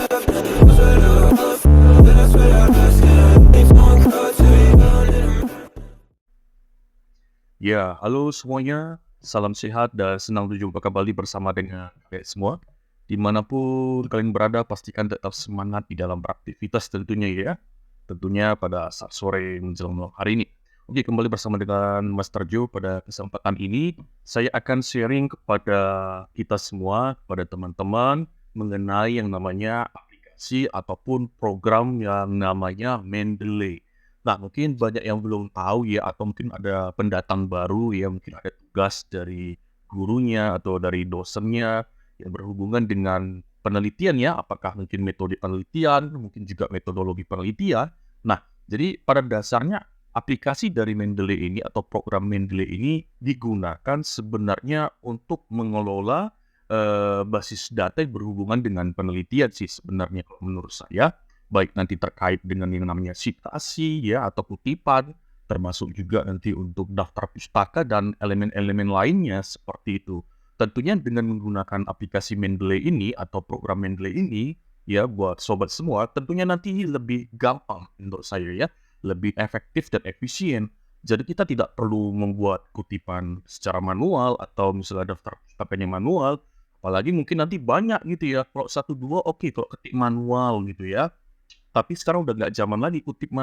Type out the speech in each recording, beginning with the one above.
Ya, halo semuanya, salam sehat dan senang berjumpa kembali bersama dengan kalian semua. Dimanapun kalian berada, pastikan tetap semangat di dalam beraktivitas tentunya ya. Tentunya pada saat sore menjelang malam hari ini. Oke, kembali bersama dengan Mas Terjo pada kesempatan ini. Saya akan sharing kepada kita semua, kepada teman-teman, mengenai yang namanya aplikasi ataupun program yang namanya Mendeley. Nah, mungkin banyak yang belum tahu ya, atau mungkin ada pendatang baru ya, mungkin ada tugas dari gurunya atau dari dosennya yang berhubungan dengan penelitian ya, apakah mungkin metode penelitian, mungkin juga metodologi penelitian. Nah, jadi pada dasarnya aplikasi dari Mendeley ini atau program Mendeley ini digunakan sebenarnya untuk mengelola basis data yang berhubungan dengan penelitian sih sebenarnya kalau menurut saya. Baik nanti terkait dengan yang namanya sitasi ya atau kutipan, termasuk juga nanti untuk daftar pustaka dan elemen-elemen lainnya seperti itu. Tentunya dengan menggunakan aplikasi Mendeley ini atau program Mendeley ini, ya buat sobat semua, tentunya nanti lebih gampang menurut saya ya, lebih efektif dan efisien. Jadi kita tidak perlu membuat kutipan secara manual atau misalnya daftar pustakanya manual, apalagi mungkin nanti banyak gitu ya. Kalau satu dua oke, kalau ketik manual gitu ya. Tapi sekarang udah nggak zaman lagi ketik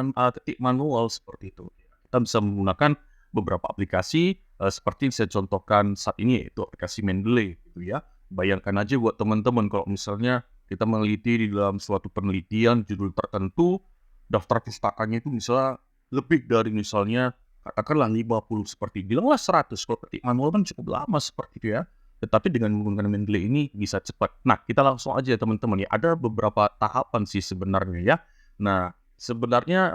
manual seperti itu. Kita bisa menggunakan beberapa aplikasi, seperti yang saya contohkan saat ini, yaitu aplikasi Mendeley gitu ya. Bayangkan aja buat teman-teman kalau misalnya kita meneliti di dalam suatu penelitian judul tertentu, daftar pustakanya itu misalnya lebih dari misalnya katakanlah 50 seperti bilanglah 100, kalau ketik manual kan cukup lama seperti itu ya. Tetapi dengan menggunakan Mendeley ini bisa cepat. Nah, kita langsung aja teman-teman ya, ada beberapa tahapan sih sebenarnya ya. Nah, sebenarnya,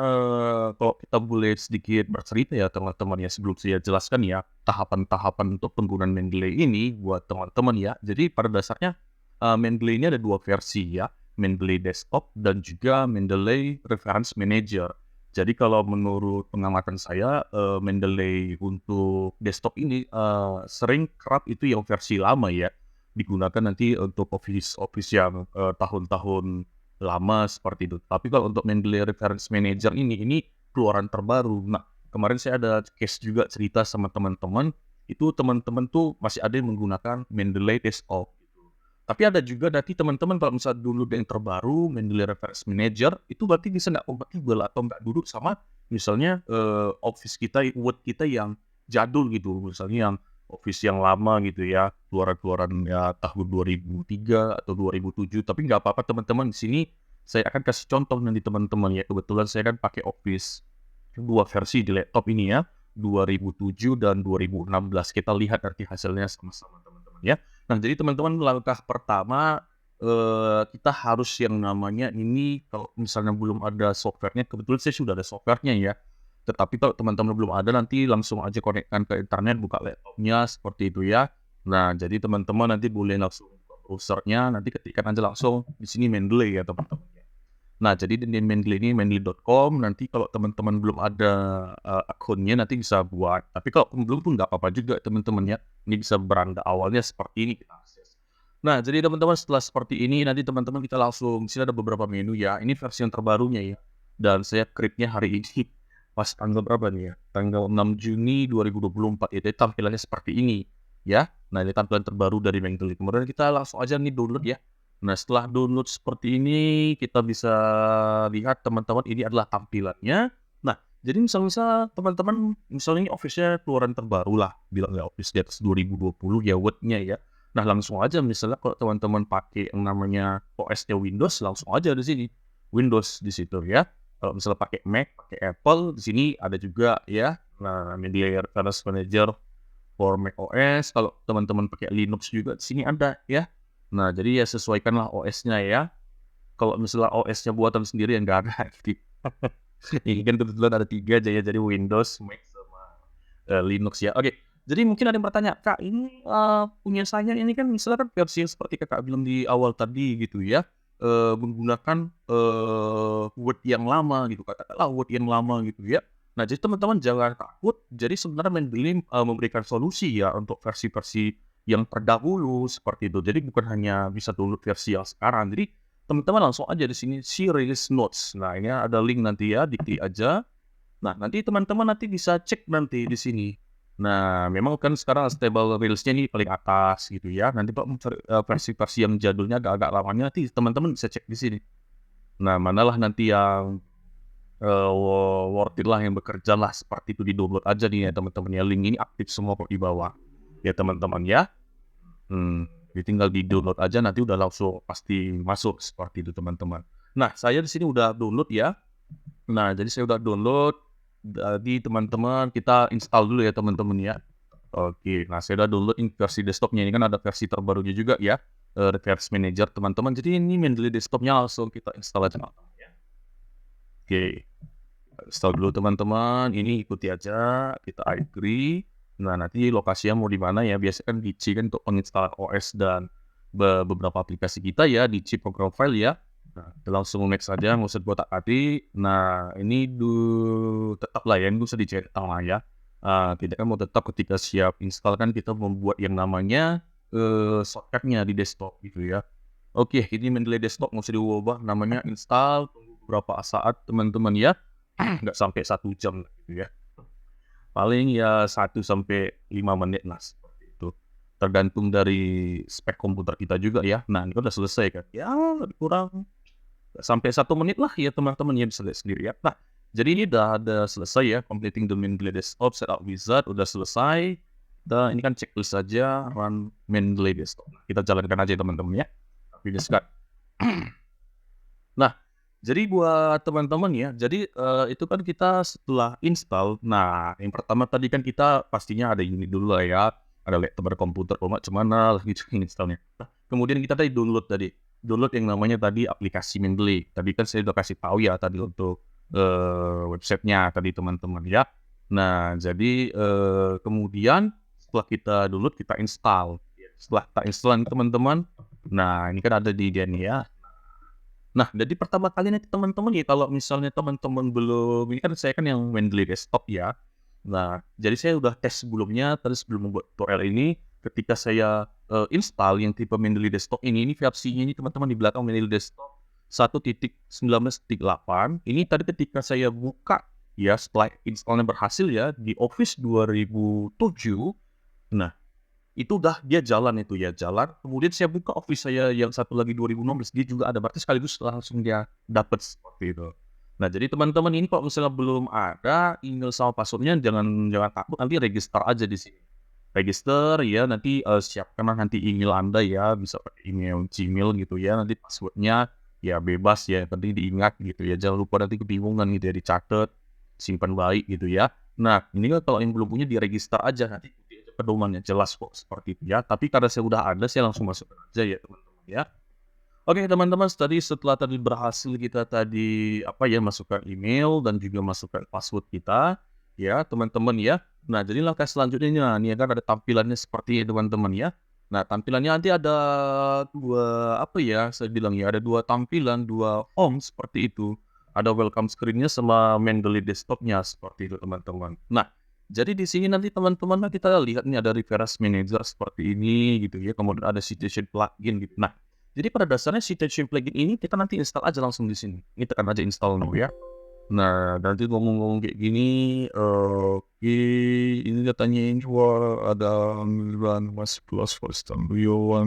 kalau kita boleh sedikit bercerita ya teman-teman ya, sebelum saya jelaskan ya, tahapan-tahapan untuk penggunaan Mendeley ini buat teman-teman ya. Jadi pada dasarnya, Mendeley ini ada 2 versi ya, Mendeley Desktop dan juga Mendeley Reference Manager. Jadi kalau menurut pengamatan saya, Mendeley untuk desktop ini, sering kerap itu yang versi lama ya, digunakan nanti untuk Office yang, tahun-tahun lama seperti itu. Tapi kalau untuk Mendeley Reference Manager ini keluaran terbaru. Nah, kemarin saya ada case juga cerita sama teman-teman, itu teman-teman tuh masih ada yang menggunakan Mendeley Desktop. Tapi ada juga nanti teman-teman kalau misalnya download yang terbaru, Mendeley Reference Manager, itu berarti bisa nggak kompatibel atau nggak duduk sama misalnya Office kita, Word kita yang jadul gitu. Misalnya yang Office yang lama gitu ya, keluaran-keluaran ya tahun 2003 atau 2007. Tapi nggak apa-apa teman-teman, di sini saya akan kasih contoh nanti teman-teman ya. Kebetulan saya kan pakai Office 2 versi di laptop ini ya, 2007 dan 2016. Kita lihat nanti hasilnya sama-sama teman-teman ya. Nah, jadi teman-teman langkah pertama, kita harus yang namanya ini kalau misalnya belum ada software-nya, kebetulan saya sudah ada software-nya ya. Tetapi kalau teman-teman belum ada, nanti langsung aja konekkan ke internet, buka laptopnya seperti itu ya. Nah, jadi teman-teman nanti boleh langsung buka browser-nya, nanti ketikkan aja langsung di sini Mendeley ya teman-teman. Nah, jadi di Mendeley ini mendeley.com, nanti kalau teman-teman belum ada, akunnya nanti bisa buat. Tapi kalau belum pun nggak apa-apa juga teman-teman ya. Ini bisa beranda awalnya seperti ini kita akses. Nah, jadi teman-teman setelah seperti ini nanti teman-teman kita langsung di sini ada beberapa menu ya. Ini versi yang terbarunya ya. Dan saya create-nya hari ini pas tanggal berapa nih ya? Tanggal 6 Juni 2024 ya. Jadi tampilannya seperti ini ya. Nah, ini tampilan terbaru dari Mendeley. Kemudian kita langsung aja nih download ya. Nah, setelah download seperti ini, kita bisa lihat teman-teman ini adalah tampilannya. Nah, jadi misal-misal teman-teman, misalnya ini Office-nya keluaran terbaru lah, bilang ya Office di atas 2020 ya Word-nya ya. Nah, langsung aja misalnya kalau teman-teman pakai yang namanya OS-nya Windows, langsung aja di sini, Windows di situ ya. Kalau misalnya pakai Mac, pakai Apple, di sini ada juga ya. Nah, Media Reference Manager for Mac OS. Kalau teman-teman pakai Linux juga di sini ada ya. Nah, jadi ya sesuaikanlah OS-nya ya. Kalau misalnya OS-nya buatan sendiri yang nggak ada. Ini kan kebetulan ada 3 aja ya, jadi Windows, Mac, sama Linux ya. Oke, jadi mungkin ada yang bertanya, "Kak, ini, punya saya ini kan misalnya kan versi yang seperti Kakak bilang di awal tadi gitu ya, menggunakan, Word yang lama gitu, katakanlah Word yang lama gitu ya." Nah, jadi teman-teman jangan takut, jadi sebenarnya Mendeley, memberikan solusi ya untuk versi-versi yang terdahulu seperti itu. Jadi bukan hanya bisa download versi yang sekarang. Jadi teman-teman langsung aja di sini see release notes. Nah, ini ada link nanti ya, diklik aja. Nah, nanti teman-teman nanti bisa cek nanti di sini. Nah, memang kan sekarang stable release-nya ini paling atas gitu ya. Nanti Pak mencari versi-versi yang jadulnya agak-agak lamanya nanti teman-teman bisa cek di sini. Nah, manalah nanti yang worth it lah, yang bekerja lah seperti itu, di-download aja nih ya teman-teman ya. Link ini aktif semua kok di bawah. Ya teman-teman ya. Jadi tinggal di-download aja nanti udah langsung pasti masuk seperti itu teman-teman. Nah, saya di sini udah download ya. Nah, jadi saya udah download. Jadi teman-teman kita install dulu ya teman-teman ya. Oke, nah saya udah download versi desktopnya. Ini kan ada versi terbarunya juga ya, Reverse Manager teman-teman. Jadi ini Mendeley desktopnya langsung kita install aja teman-teman ya. Oke, install dulu teman-teman. Ini ikuti aja, kita agree. Nah, nanti lokasinya mau di mana ya? Biasanya kan di C kan untuk penginstalan OS dan beberapa aplikasi kita ya, di C program file ya. Nah, kita langsung next saja, nggak usah buat adik. Nah, ini tetap lah ya, nggak usah dicentang lah ya. Kita kan mau tetap ketika siap install kan kita membuat yang namanya shortcut-nya di desktop gitu ya. Oke, ini Mendeley desktop nggak usah diubah, namanya install, tunggu beberapa saat teman-teman ya. Nggak sampai 1 jam gitu ya. Paling ya 1 sampai 5 menit lah seperti itu. Tergantung dari spek komputer kita juga ya. Nah, ini kan udah selesai kan. Ya, lebih kurang sampai 1 menit lah ya teman-teman ya, bisa lihat sendiri ya. Nah, jadi ini udah ada selesai ya, completing the Mendeley desktop setup wizard udah selesai. Dan ini kan checklist saja run Mendeley desktop. Nah, kita jalankan aja teman-teman ya. Finish kan. Nah, jadi buat teman-teman ya, jadi itu kan kita setelah install, nah yang pertama tadi kan kita pastinya ada ini dulu lah ya, ada laptop, ada komputer, kalau nggak cuman lah gitu installnya. Nah, kemudian kita tadi download yang namanya tadi aplikasi Mendeley. Tadi kan saya udah kasih tahu ya tadi untuk websitenya tadi teman-teman ya. Nah, jadi kemudian setelah kita download, kita install. Setelah kita install teman-teman, nah ini kan ada di dia nih ya. Nah, jadi pertama kali nanti teman-teman ya, kalau misalnya teman-teman belum, ini kan saya kan yang Mendeley desktop ya. Nah, jadi saya udah tes sebelumnya, tadi sebelum membuat tutorial ini, ketika saya install yang tipe Mendeley desktop ini versinya ini teman-teman di belakang Mendeley desktop 1.19.8. Ini tadi ketika saya buka ya, setelah installnya berhasil ya, di Office 2007, nah itu udah dia jalan itu ya, jalan. Kemudian saya buka Office saya yang satu lagi 2016, dia juga ada, berarti sekaligus langsung dia dapat seperti itu. Nah, jadi teman-teman ini kalau misalnya belum ada email sama password-nya, jangan takut, nanti register aja di sini. Register ya, nanti siapkanlah nanti email Anda ya, bisa pakai email Gmail gitu ya, nanti password-nya ya bebas ya, yang penting diingat gitu ya, jangan lupa nanti kebingungan gitu ya, dicatat, simpan baik gitu ya. Nah, ini kan kalau yang belum punya diregister aja, nanti pedomannya jelas kok seperti itu ya. Tapi karena saya udah ada, saya langsung masukkan aja ya teman-teman ya. Oke teman-teman, setelah tadi berhasil kita tadi masukkan email dan juga masukkan password kita ya teman-teman ya. Nah, jadi langkah selanjutnya ini kan ada tampilannya seperti ini teman-teman ya. Nah, tampilannya nanti ada saya bilang ya, ada 2 tampilan, 2 home seperti itu. Ada welcome screen-nya sama Mendeley desktop-nya seperti itu teman-teman. Nah, jadi di sini nanti teman-teman kita lihat nih ada Reverse Manager seperti ini gitu ya, kemudian ada Citation Plugin gitu. Nah, jadi pada dasarnya Citation Plugin ini kita nanti install aja langsung di sini. Ini tekan aja install now ya. Nah, nanti ngomong-ngomong kayak gini, oke, ini katanya ini ada run mas plus for Studio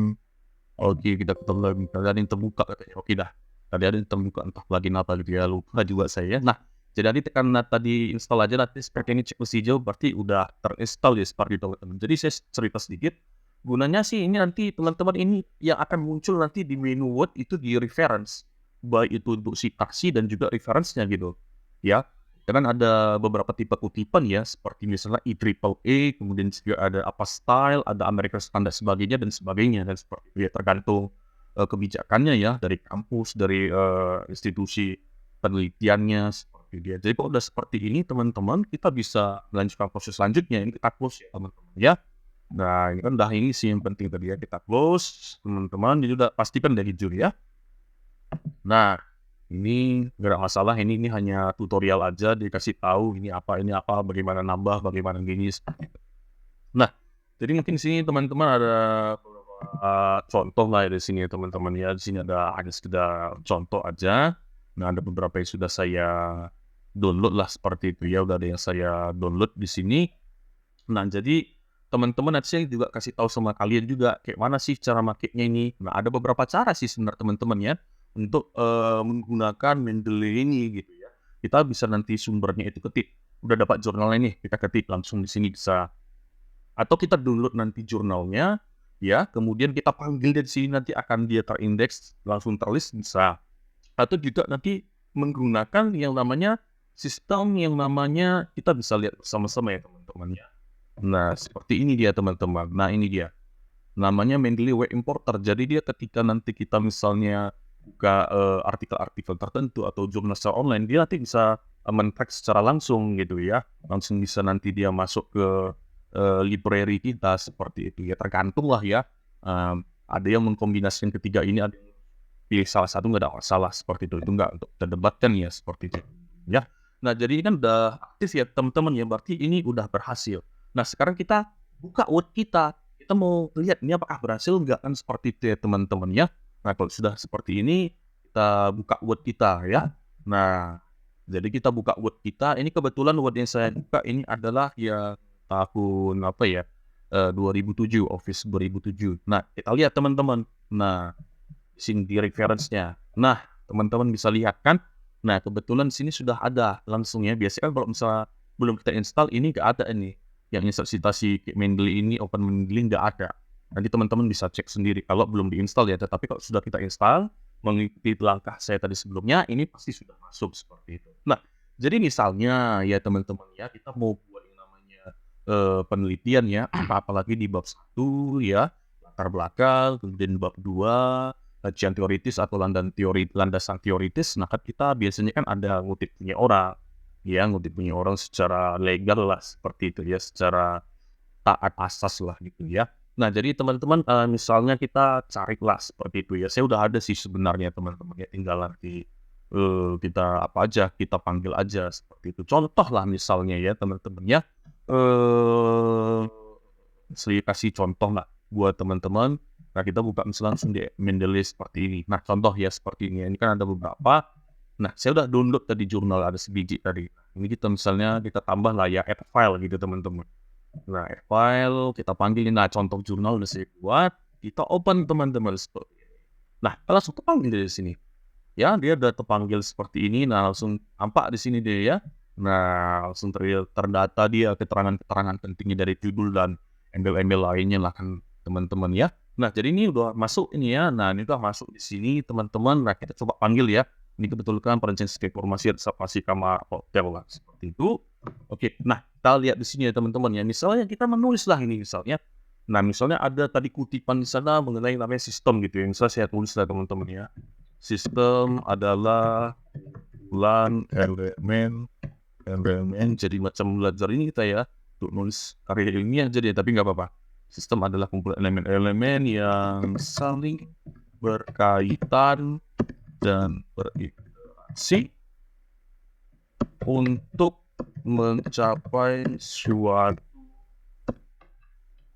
Oke, kita ketemu lagi. Tadi ada yang terbuka katanya. Oke dah. Tadi ada yang terbuka entah plugin apa gitu ya, lupa juga saya. Nah, jadi nanti tekan tadi install aja, nanti seperti ini checklist hijau berarti udah terinstall ya seperti itu teman-teman. Jadi saya cerita sedikit. Gunanya sih ini nanti teman-teman ini yang akan muncul nanti di menu Word itu di reference. Baik itu untuk sitaksi dan juga reference-nya gitu. Ya, kan ada beberapa tipe kutipan ya, seperti misalnya IEEE, kemudian juga ada style, ada American Standard sebagainya dan sebagainya, dan seperti itu ya, tergantung kebijakannya ya, dari kampus, dari institusi penelitiannya, seperti dia. Jadi kalau udah seperti ini teman-teman, kita bisa melanjutkan proses selanjutnya, ini kita close ya teman-teman ya. Nah, ini kan udah, ini sih yang penting tadi ya, kita close teman-teman, jadi udah pastikan dari hijau ya. Nah, ini nggak masalah, ini hanya tutorial aja, dikasih tahu ini apa, bagaimana nambah, bagaimana gini seperti itu. Nah, jadi mungkin sini teman-teman ada beberapa contoh lah ya di sini ya teman-teman ya. Di sini ada hanya sekedar contoh aja. Nah, ada beberapa yang sudah saya download lah seperti itu ya. Udah ada yang saya download di sini. Nah, jadi teman-teman nanti saya juga kasih tahu sama kalian juga kayak mana sih cara makainya ini. Nah, ada beberapa cara sih sebenarnya teman-teman ya untuk menggunakan Mendeley ini gitu ya. Kita bisa nanti sumbernya itu ketik. Udah dapat jurnalnya nih, kita ketik langsung di sini bisa. Atau kita download nanti jurnalnya ya, kemudian kita panggil dari sini nanti akan dia terindeks, langsung terlist bisa. Atau juga nanti menggunakan yang namanya sistem yang namanya kita bisa lihat bersama-sama ya teman-teman ya. Nah, seperti ini dia teman-teman. Nah, ini dia. Namanya Mendeley Web Importer. Jadi dia ketika nanti kita misalnya buka artikel-artikel tertentu atau jurnal secara online, dia nanti bisa men-track secara langsung gitu ya. Langsung bisa nanti dia masuk ke library kita seperti itu ya. Tergantung lah ya. Ada yang mengkombinasikan ketiga ini, ada yang pilih salah satu nggak ada masalah seperti itu. Itu nggak untuk terdebatkan ya seperti itu. Ya. Nah, jadi ini kan udah aktif ya teman-teman ya. Berarti ini udah berhasil. Nah, sekarang kita buka Word kita. Kita mau lihat ini apakah berhasil nggak kan seperti itu ya teman-teman ya. Nah, kalau sudah seperti ini, kita buka Word kita ya. Nah, jadi kita buka Word kita. Ini kebetulan Word yang saya buka ini adalah yang tahun apa ya? 2007, Office 2007. Nah, kita lihat teman-teman. Nah, di sini di reference-nya. Nah, teman-teman bisa lihat kan? Nah, kebetulan di sini sudah ada langsung ya. Biasanya kan kalau misalnya belum kita install, ini nggak ada ini. Yang instansi Mendeley ini, Open Mendeley nggak ada. Nanti teman-teman bisa cek sendiri kalau belum diinstal ya. Tetapi kalau sudah kita install, mengikuti langkah saya tadi sebelumnya, ini pasti sudah masuk seperti itu. Nah, jadi misalnya ya teman-teman ya, kita mau buat yang namanya penelitian ya, apalagi di bab 1 ya, latar belakang, kemudian bab 2, kajian teoritis atau landasan teoritis. Nah, kan kita biasanya kan ada ngutip punya orang, ya ngutip punya orang secara legal lah seperti itu ya, secara taat asas lah gitu ya. Nah, jadi teman-teman misalnya kita carilah seperti itu ya. Saya udah ada sih sebenarnya teman-teman ya, tinggal nanti kita apa aja, kita panggil aja seperti itu. Contoh lah misalnya ya teman-teman ya. Saya kasih contoh lah buat teman-teman. Nah, kita buka misalnya langsung di Mendeley seperti ini. Nah, contoh ya seperti ini. Ini kan ada beberapa. Nah, saya udah download tadi jurnal, ada sebiji tadi. Ini kita misalnya kita tambah lah ya add file gitu teman-teman. Nah, add file, kita panggilin. Nah, contoh jurnal udah saya buat. Kita open teman-teman seperti ini. Nah, langsung terpanggil dari sini. Ya, dia udah terpanggil seperti ini. Nah, langsung tampak di sini dia ya. Nah, langsung terdata dia keterangan-keterangan pentingnya dari judul dan embel-embel lainnya lah kan teman-teman ya. Nah, jadi ini udah masuk ini ya. Nah, ini udah masuk di sini teman-teman. Nah, kita coba panggil ya. Ini kebetulan perincian informasi reservasi kamar hotel lah seperti itu. Oke, nah kita lihat di sini ya teman-teman ya. Misalnya kita menulis lah ini misalnya. Nah, misalnya ada tadi kutipan di sana mengenai namanya sistem gitu ya. Misalnya saya tulis lah teman-teman ya. Sistem adalah bulan elemen jadi macam belajar ini kita ya untuk nulis karya ilmiah jadi tapi nggak apa-apa. Sistem adalah kumpulan elemen-elemen yang saling berkaitan dan berinteraksi untuk mencapai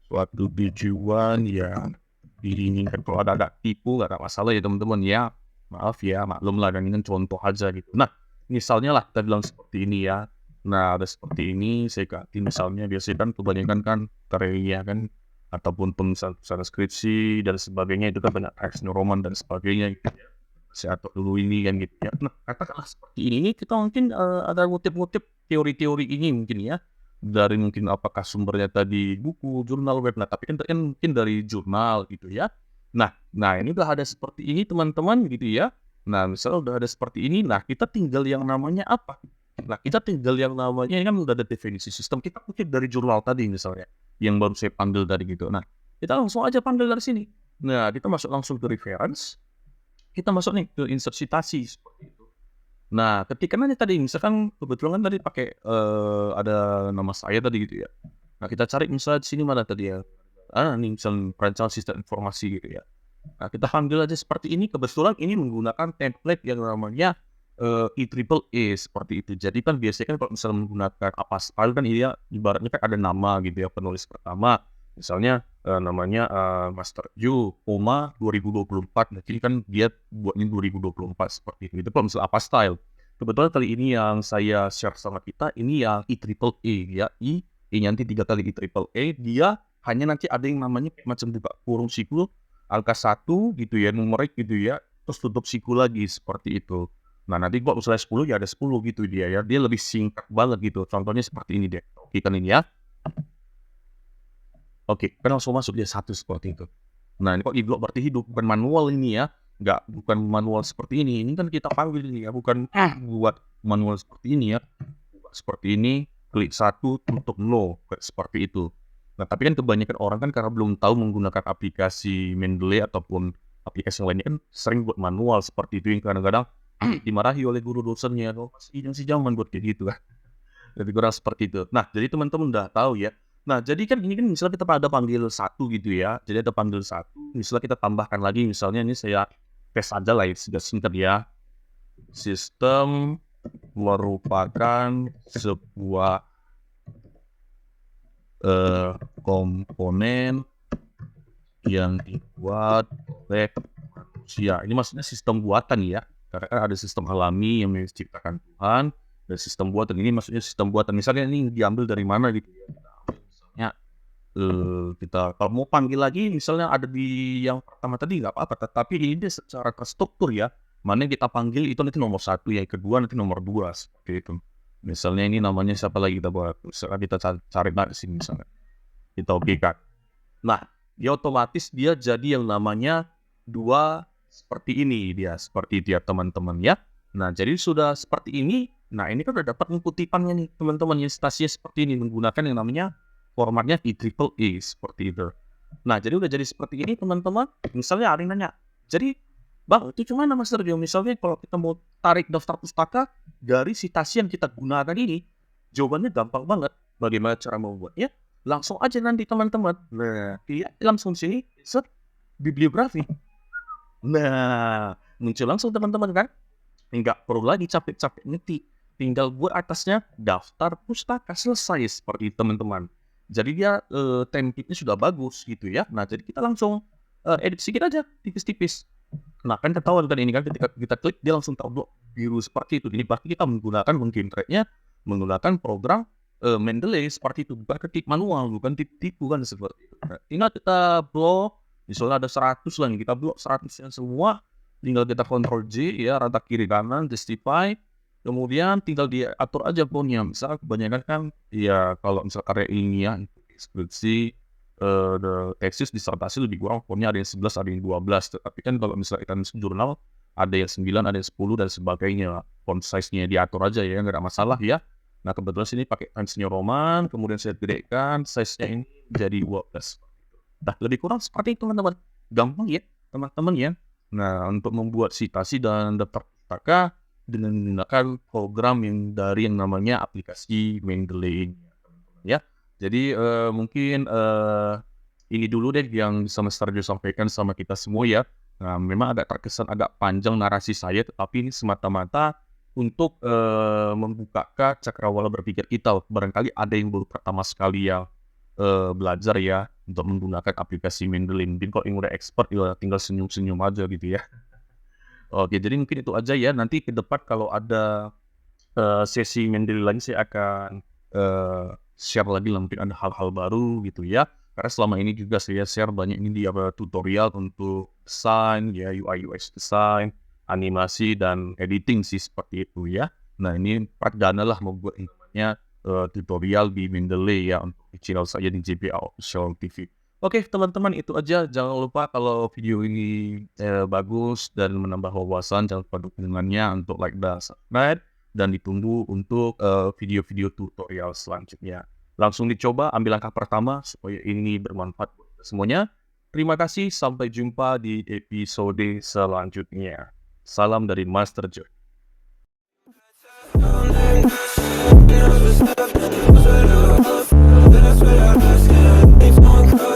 suatu tujuan yang diinginkan. Kalau ada tipu nggak ada masalah ya teman-teman ya. Maaf ya, maklum lah, dan ini kan contoh aja gitu. Nah, misalnya lah kita bilang seperti ini ya. Nah, ada seperti ini, saya ganti misalnya, biasanya kan kebanyakan kan karya kan, ataupun penulisan skripsi dan sebagainya, itu kan banyak teks roman dan sebagainya gitu ya. Saya atur dulu ini kan gitu ya. Nah, katakanlah seperti ini, kita mungkin ada ngutip-ngutip teori-teori ini mungkin ya. Dari mungkin apakah sumbernya tadi buku, jurnal, web, nah tapi kan mungkin dari jurnal gitu ya. Nah ini udah ada seperti ini teman-teman gitu ya. Nah misalnya udah ada seperti ini, nah kita tinggal yang namanya apa? Nah kita tinggal yang namanya, ini kan udah ada definisi sistem, kita kutip dari jurnal tadi misalnya, yang baru saya panggil tadi gitu. Nah kita langsung aja panggil dari sini. Nah kita masuk langsung ke reference, kita masuk nih ke insert citasi seperti itu. Nah ketika nanti tadi, misalkan kebetulan kan tadi pakai ada nama saya tadi gitu ya. Nah kita cari misalnya di sini mana tadi ya. Ini misalnya perencanaan sistem informasi gitu ya. Nah, kita panggil aja seperti ini. Kebetulan ini menggunakan template yang namanya IEEE seperti itu. Jadi kan biasanya kan kalau misalnya menggunakan apa file kan dia ibaratnya kan ada nama gitu ya, penulis pertama. Misalnya Master Ju Puma 2024. Nah, jadi kan dia buatnya 2024 seperti itu. Itu kalau misalnya apa style. Kebetulan kali ini yang saya share sama kita ini yang I-triple-A ya. I nanti 3 kali I-triple-A. Dia hanya nanti ada yang namanya macam buka kurung siku angka 1 gitu ya, numerik gitu ya. Terus tutup siku lagi seperti itu. Nah, nanti kalau misalnya 10 ya ada 10 gitu dia ya. Dia lebih singkat banget gitu. Contohnya seperti ini deh. Oke kan ini ya. Oke, kan langsung masuk dia 1 seperti itu. Nah, ini kok di-block berarti hidup, bukan manual ini ya. Bukan manual seperti ini. Ini kan kita panggil ini ya, bukan buat manual seperti ini ya. Seperti ini, klik 1, tutup no, kayak seperti itu. Nah, tapi kan kebanyakan orang kan karena belum tahu menggunakan aplikasi Mendeley ataupun aplikasi yang lainnya kan sering buat manual seperti itu yang kadang-kadang dimarahi oleh guru dosennya. Oh, masih zaman buat kayak gitu kan. Lebih kurang seperti itu. Nah, jadi teman-teman udah tahu ya. Nah, jadi kan ini kan misalnya kita ada panggil 1 gitu ya. Jadi ada panggil 1, misalnya kita tambahkan lagi, misalnya ini saya tes aja lah ya, sudah singkat ya. Sistem merupakan sebuah komponen yang dibuat oleh manusia. Ini maksudnya sistem buatan ya. Karena kan ada sistem alami yang diciptakan Tuhan, dan sistem buatan ini maksudnya sistem buatan. Misalnya ini diambil dari mana gitu ya. Misalnya kita kalau mau panggil lagi misalnya ada di yang pertama tadi nggak apa-apa, tetapi ini secara terstruktur ya, mana yang kita panggil itu nanti nomor 1, yang kedua nanti nomor 2 seperti itu. Misalnya ini namanya siapa lagi kita buat, misalnya kita cari di sini misalnya, kita okekan. Nah, dia otomatis dia jadi yang namanya 2 seperti ini dia, seperti itu ya teman-teman ya. Nah, jadi sudah seperti ini. Nah, ini kan udah dapat kutipannya nih teman-teman, instansinya seperti ini menggunakan yang namanya formatnya I-triple-A seperti itu. Nah, jadi udah jadi seperti ini teman-teman. Misalnya ada yang nanya, jadi Bang, itu cuma Mas Sergio, misalnya kalau kita mau tarik daftar pustaka dari citasi yang kita gunakan ini, jawabannya gampang banget. Bagaimana cara membuatnya? Langsung aja nanti teman-teman. Nah, langsung sini, insert bibliografi. Nah, muncul langsung teman-teman kan? Nggak perlu lagi capek-capek ngetik. Tinggal buat atasnya daftar pustaka, selesai seperti teman-teman. Jadi dia template-nya sudah bagus gitu ya. Nah, jadi kita langsung edit sedikit aja, tipis-tipis. Nah, kan ketahuan kan ini kan ketika kita klik dia langsung taruh biru seperti itu. Ini pasti kita menggunakan mungkin tracknya menggunakan program Mendeley seperti itu, bukan ketik manual, bukan tipu kan seperti itu. Nah, tinggal kita blok, misalnya ada 100 lah, kita blok 100-nya semua, tinggal kita Ctrl J ya, rata kiri kanan, justify, kemudian tinggal diatur aja fontnya. Misal kebanyakan kan ya kalau misal karya ilmiah, skripsi, tesis, disertasi lebih kurang fontnya ada yang 11, ada yang 12. Tapi kan kalau misalnya kita jurnal, ada yang 9, ada yang 10 dan sebagainya. Font size-nya diatur aja ya, nggak ada masalah ya. Nah, kebetulan sini pakai Times New Roman, kemudian saya gedekan size-nya ini jadi 12. Nah, lebih kurang seperti itu teman-teman. Gampang ya teman-teman ya. Nah, untuk membuat citasi dan daftar pustaka dengan menggunakan program yang dari yang namanya aplikasi Mendeley ya. Jadi mungkin ini dulu deh yang bisa Mas Sergio sampaikan sama kita semua ya. Nah, memang agak terkesan agak panjang narasi saya, tetapi ini semata-mata untuk membukakan cakrawala berpikir kita. Barangkali ada yang baru pertama sekali yang belajar ya untuk menggunakan aplikasi Mendeley. Mungkin kalau yang udah expert ya tinggal senyum-senyum aja gitu ya. Oke, jadi mungkin itu aja ya. Nanti ke depan kalau ada sesi Mendeley lagi saya akan share lagi lah, mungkin ada hal-hal baru gitu ya. Karena selama ini juga saya share banyak ini di tutorial untuk desain ya, UI UX design, animasi dan editing sih seperti itu ya. Nah, ini perdana lah membuat namanya tutorial di Mendeley ya untuk di channel saya di JPA Official TV. Oke teman-teman, itu aja. Jangan lupa kalau video ini bagus dan menambah wawasan, jangan lupa dukungannya untuk like dan subscribe, dan ditunggu untuk video-video tutorial selanjutnya. Langsung dicoba, ambil langkah pertama supaya ini bermanfaat buat kita semuanya. Terima kasih, sampai jumpa di episode selanjutnya. Salam dari Master Joy. Then I swear I